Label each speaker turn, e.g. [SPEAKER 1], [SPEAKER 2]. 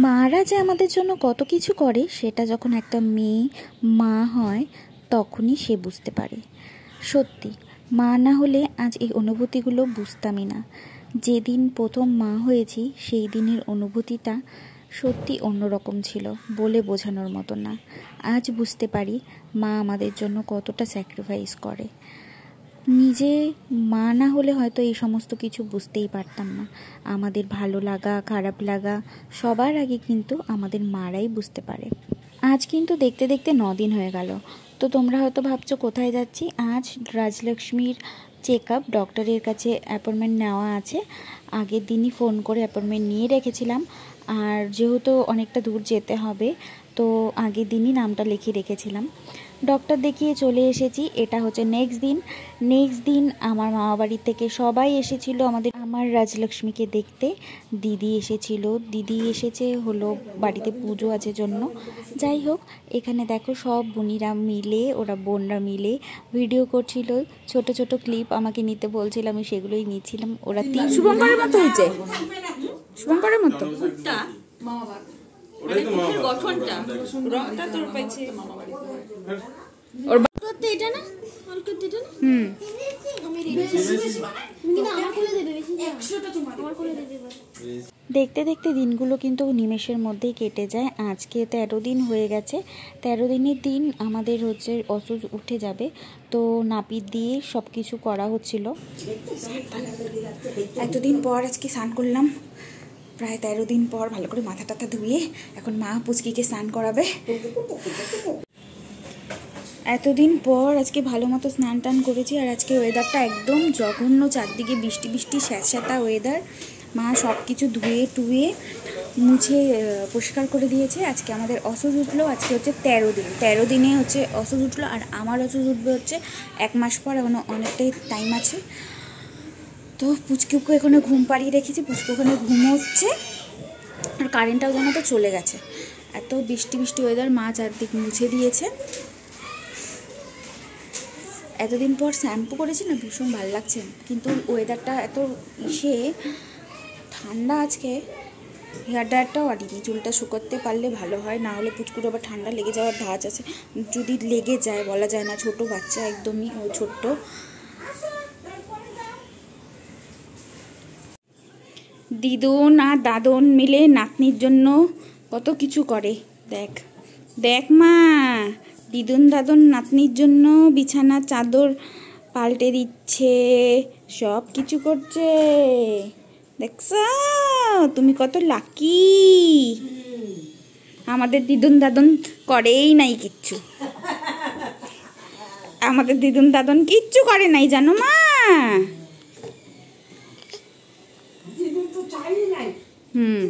[SPEAKER 1] মারা যে আমাদের জন্য কত কিছু করে সেটা যখন একটা মেয়ে মা হয় তখনই সে বুঝতে পারে। সত্যি মা না হলে আজ এই অনুভূতিগুলো বুঝতামই না। যেদিন প্রথম মা হয়েছি সেই দিনের অনুভূতিটা সত্যি অন্যরকম ছিল, বলে বোঝানোর মতো না। আজ বুঝতে পারি মা আমাদের জন্য কতটা স্যাক্রিফাইস করে। নিজে মা না হলে হয়তো এই সমস্ত কিছু বুঝতেই পারতাম না। আমাদের ভালো লাগা খারাপ লাগা সবার আগে কিন্তু আমাদের মারাই বুঝতে পারে। আজ কিন্তু দেখতে দেখতে 9 দিন হয়ে গেল। তো তোমরা হয়তো ভাবছো কোথায় যাচ্ছি। আজ রাজলক্ষ্মীর চেক আপ, ডক্টরের কাছে অ্যাপয়েন্টমেন্ট নেওয়া আছে। আগের দিনই ফোন করে অ্যাপয়েন্টমেন্ট নিয়ে রেখেছিলাম, আর যেহেতু অনেকটা দূর যেতে হবে তো আগের দিনই নামটা লিখিয়ে রেখেছিলাম। ডক্টর দেখিয়ে চলে এসেছি। এটা হচ্ছে নেক্সট দিন আমার মামা বাড়ি থেকে সবাই এসেছিল আমার রাজলক্ষ্মীকে দেখতে। দিদি এসেছে হলো বাড়িতে পুজো আছে জন্য। যাই হোক, এখানে দেখো সব বোনরা মিলে ভিডিও করছিল। ছোট ছোট ক্লিপ আমাকে নিতে বলছিল, আমি সেগুলোই নিচ্ছিলাম। ওরা
[SPEAKER 2] শুভঙ্করের মতো হয়েছে, শুভঙ্করের মতো
[SPEAKER 1] দেখতে দেখতে দিনগুলো কিন্তু নিমেষের মধ্যেই কেটে যায়। আজকে 13 দিন হয়ে গেছে। 13 দিনের দিন আমাদের হচ্ছে ওষুধ উঠে যাবে, তো নাপিত দিয়ে সব কিছু করা হচ্ছিল।
[SPEAKER 2] এতদিন পর আজকে স্নান করলাম, প্রায় 13 দিন পর ভালো করে মাথা টাথা ধুয়ে এখন মা পুচকিকে স্নান করাবে। এতদিন পর আজকে ভালো মতো স্নান টান করেছি। আর আজকে ওয়েদারটা একদম জঘন্য, চারদিকে বৃষ্টি বৃষ্টি স্যাঁতস্যাঁতা ওয়েদার। মা সব কিছু ধুয়ে টুয়ে মুছে পরিষ্কার করে দিয়েছে। আজকে আমাদের ওষুধ উঠলো। আজকে হচ্ছে 13 দিন, 13 দিনে হচ্ছে ওষুধ উঠলো। আর আমার ওষুধ উঠবে হচ্ছে 1 মাস পর, এখনো অনেকটাই টাইম আছে। তো পুচকুকে এখানে ঘুম পাড়িয়ে রেখেছি, পুচকু ওখানে ঘুমোচ্ছে। আর কারেন্টটাও যেন তো চলে গেছে, এত বৃষ্টি বৃষ্টি ওয়েদার। মা চারদিক মুছে দিয়েছে। এতদিন পর শ্যাম্পু করেছি না, ভীষণ ভালো লাগছে। কিন্তু ওয়েদারটা এত ঠান্ডা আজকে, হেয়ার ড্রায়ারটাও আনিনি। চুলটা শুকোতে পারলে ভালো হয়, না হলে পুচকুর আবার ঠান্ডা লেগে যাওয়ার ধাঁচ আছে। যদি লেগে যায় বলা যায় না, ছোট বাচ্চা একদমই, ও ছোট্ট। দিদুন আর দাদন মিলে নাতনির জন্য কত কিছু করে। দেখ মা, দিদুন দাদন নাতনির জন্য বিছানা চাদর পাল্টে দিচ্ছে, সব কিছু করছে। দেখছ তুমি কত লাকি। আমাদের দিদুন দাদন করেই নাই কিচ্ছু, আমাদের দিদুন দাদন কিচ্ছু করে নাই জানো মা। হুম।